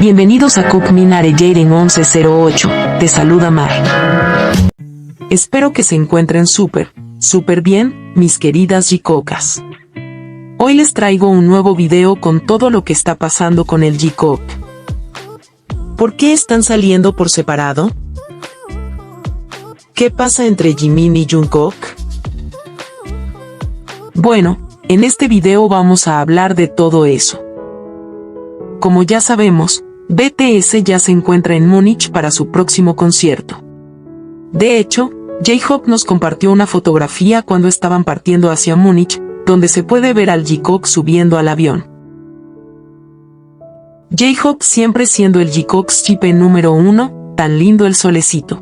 Bienvenidos a Cook Minare Jaden 1108, te saluda Mar. Espero que se encuentren súper bien, mis queridas Jicocas. Hoy les traigo un nuevo video con todo lo que está pasando con el J-Cock. ¿Por qué están saliendo por separado? ¿Qué pasa entre Jimin y Jungkook? Bueno, en este video vamos a hablar de todo eso. Como ya sabemos, BTS ya se encuentra en Múnich para su próximo concierto. De hecho, J-Hope nos compartió una fotografía cuando estaban partiendo hacia Múnich, donde se puede ver al J-Cock subiendo al avión. J-Hope siempre siendo el J-Cock chipe número 1, tan lindo el solecito.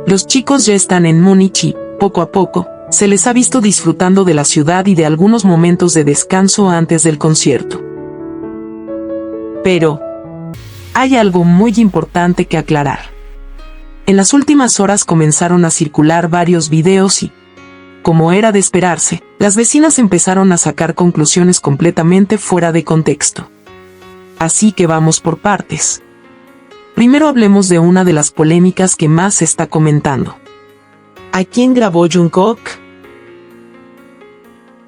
Los chicos ya están en Múnich y, poco a poco, se les ha visto disfrutando de la ciudad y de algunos momentos de descanso antes del concierto. Pero hay algo muy importante que aclarar. En las últimas horas comenzaron a circular varios videos y, como era de esperarse, las vecinas empezaron a sacar conclusiones completamente fuera de contexto. Así que vamos por partes. Primero hablemos de una de las polémicas que más se está comentando. ¿A quién grabó Jungkook?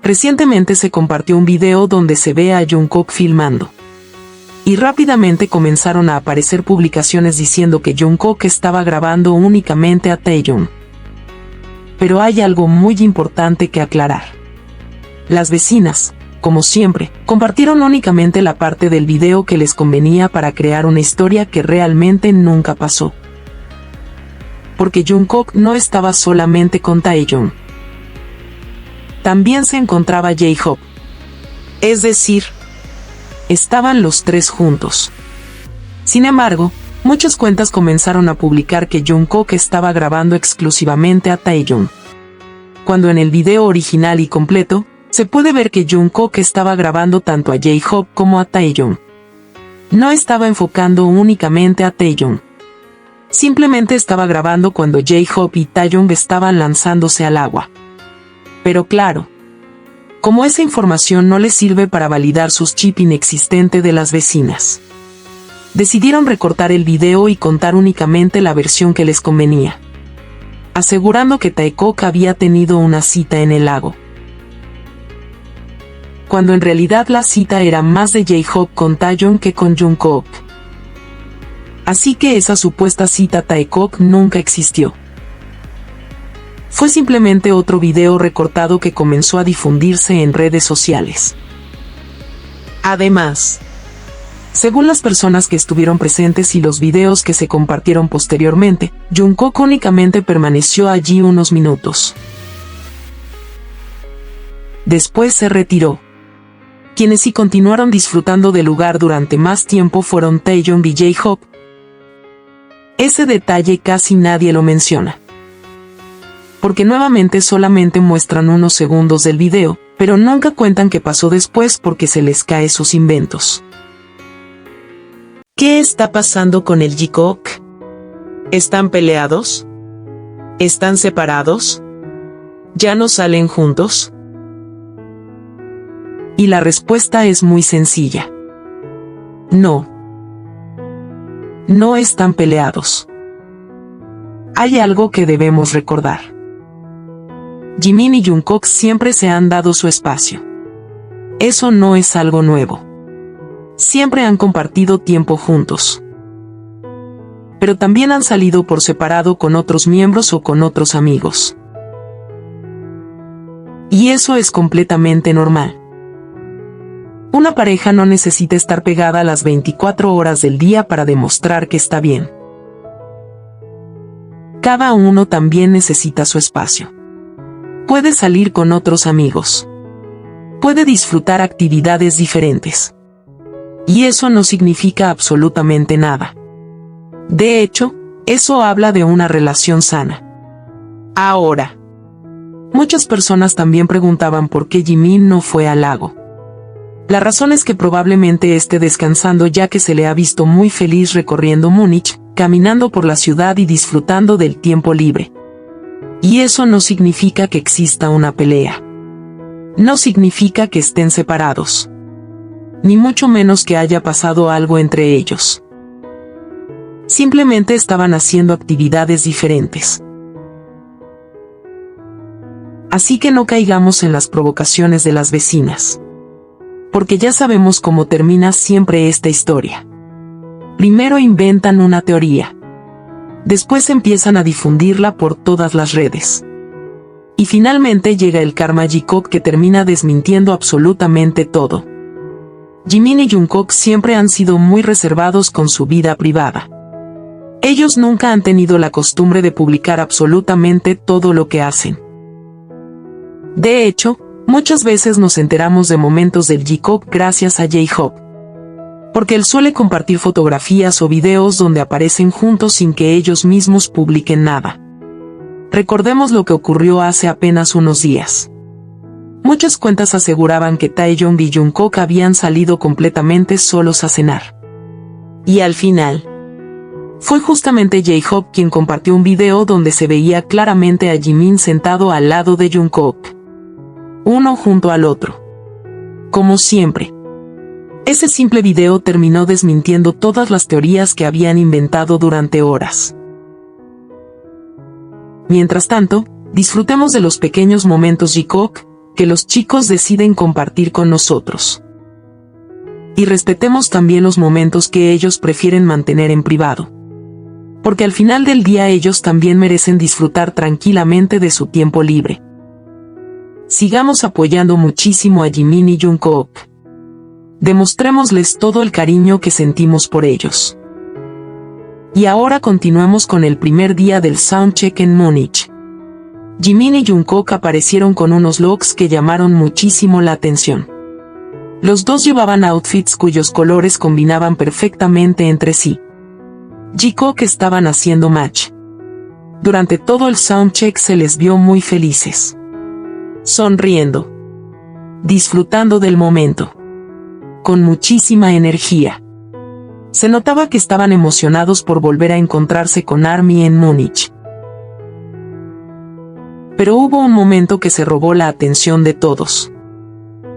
Recientemente se compartió un video donde se ve a Jungkook filmando. Y rápidamente comenzaron a aparecer publicaciones diciendo que Jungkook estaba grabando únicamente a Taeyong. Pero hay algo muy importante que aclarar. Las vecinas, como siempre, compartieron únicamente la parte del video que les convenía para crear una historia que realmente nunca pasó. Porque Jungkook no estaba solamente con Taeyong. También se encontraba J-Hope. Es decir, estaban los tres juntos. Sin embargo, muchas cuentas comenzaron a publicar que Jungkook estaba grabando exclusivamente a Taeyong. Cuando en el video original y completo, se puede ver que Jungkook estaba grabando tanto a J-Hope como a Taeyong. No estaba enfocando únicamente a Taeyong. Simplemente estaba grabando cuando J-Hope y Taeyong estaban lanzándose al agua. Pero claro, como esa información no les sirve para validar sus chip inexistente de las vecinas, decidieron recortar el video y contar únicamente la versión que les convenía, asegurando que Taekook había tenido una cita en el lago, cuando en realidad la cita era más de J-Hope con Taeyong que con Jungkook. Así que esa supuesta cita Taekook nunca existió. Fue simplemente otro video recortado que comenzó a difundirse en redes sociales. Además, según las personas que estuvieron presentes y los videos que se compartieron posteriormente, Jungkook únicamente permaneció allí unos minutos. Después se retiró. Quienes sí continuaron disfrutando del lugar durante más tiempo fueron Taeyong y J-Hope. Ese detalle casi nadie lo menciona, porque nuevamente solamente muestran unos segundos del video, pero nunca cuentan qué pasó después porque se les cae sus inventos. ¿Qué está pasando con el J-Cock? ¿Están peleados? ¿Están separados? ¿Ya no salen juntos? Y la respuesta es muy sencilla. No. No están peleados. Hay algo que debemos recordar. Jimin y Jungkook siempre se han dado su espacio. Eso no es algo nuevo. Siempre han compartido tiempo juntos. Pero también han salido por separado con otros miembros o con otros amigos. Y eso es completamente normal. Una pareja no necesita estar pegada las 24 horas del día para demostrar que está bien. Cada uno también necesita su espacio. Puede salir con otros amigos. Puede disfrutar actividades diferentes. Y eso no significa absolutamente nada. De hecho, eso habla de una relación sana. Ahora, muchas personas también preguntaban por qué Jimin no fue al lago. La razón es que probablemente esté descansando ya que se le ha visto muy feliz recorriendo Múnich, caminando por la ciudad y disfrutando del tiempo libre. Y eso no significa que exista una pelea. No significa que estén separados. ni mucho menos que haya pasado algo entre ellos. Simplemente estaban haciendo actividades diferentes. Así que no caigamos en las provocaciones de las vecinas. Porque ya sabemos cómo termina siempre esta historia. Primero inventan una teoría. Después empiezan a difundirla por todas las redes. Y finalmente llega el karma Jikook que termina desmintiendo absolutamente todo. Jimin y Jungkook siempre han sido muy reservados con su vida privada. Ellos nunca han tenido la costumbre de publicar absolutamente todo lo que hacen. De hecho, muchas veces nos enteramos de momentos del Jikook gracias a J-Hope. Porque él suele compartir fotografías o videos donde aparecen juntos sin que ellos mismos publiquen nada. Recordemos lo que ocurrió hace apenas unos días. Muchas cuentas aseguraban que Taeyong y Jungkook habían salido completamente solos a cenar. Y al final, fue justamente J-Hope quien compartió un video donde se veía claramente a Jimin sentado al lado de Jungkook. Uno junto al otro. Como siempre. Ese simple video terminó desmintiendo todas las teorías que habían inventado durante horas. Mientras tanto, disfrutemos de los pequeños momentos Jikook que los chicos deciden compartir con nosotros. Y respetemos también los momentos que ellos prefieren mantener en privado. Porque al final del día ellos también merecen disfrutar tranquilamente de su tiempo libre. Sigamos apoyando muchísimo a Jimin y Jungkook. Demostrémosles todo el cariño que sentimos por ellos. Y ahora continuemos con el primer día del soundcheck en Múnich. Jimin y Jungkook aparecieron con unos looks que llamaron muchísimo la atención. Los dos llevaban outfits cuyos colores combinaban perfectamente entre sí. Jikook estaban haciendo match. Durante todo el soundcheck se les vio muy felices. Sonriendo. Disfrutando del momento. Con muchísima energía. Se notaba que estaban emocionados por volver a encontrarse con ARMY en Múnich. Pero hubo un momento que se robó la atención de todos.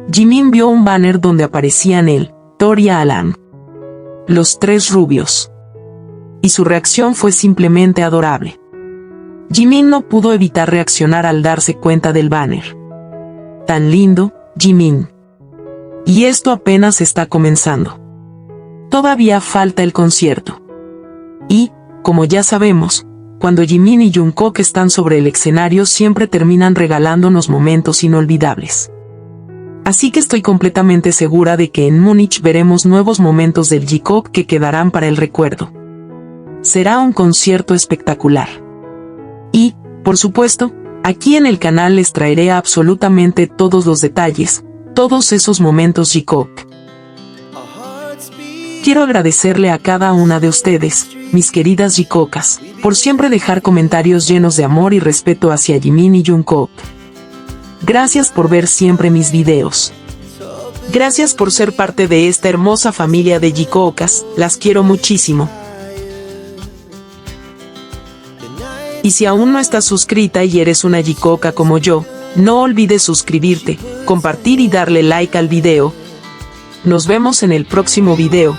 Jimin vio un banner donde aparecían él, Thor y Alan. Los tres rubios. Y su reacción fue simplemente adorable. Jimin no pudo evitar reaccionar al darse cuenta del banner. Tan lindo, Jimin. Y esto apenas está comenzando. Todavía falta el concierto. Y, como ya sabemos, cuando Jimin y Jungkook están sobre el escenario siempre terminan regalándonos momentos inolvidables. Así que estoy completamente segura de que en Múnich veremos nuevos momentos del Jikook que quedarán para el recuerdo. Será un concierto espectacular. Y, por supuesto, aquí en el canal les traeré absolutamente todos los detalles, todos esos momentos Jikook. Quiero agradecerle a cada una de ustedes, mis queridas Jikookas, por siempre dejar comentarios llenos de amor y respeto hacia Jimin y Jungkook. Gracias por ver siempre mis videos. Gracias por ser parte de esta hermosa familia de Jikookas, las quiero muchísimo. Y si aún no estás suscrita y eres una Jikooka como yo, no olvides suscribirte, compartir y darle like al video. Nos vemos en el próximo video.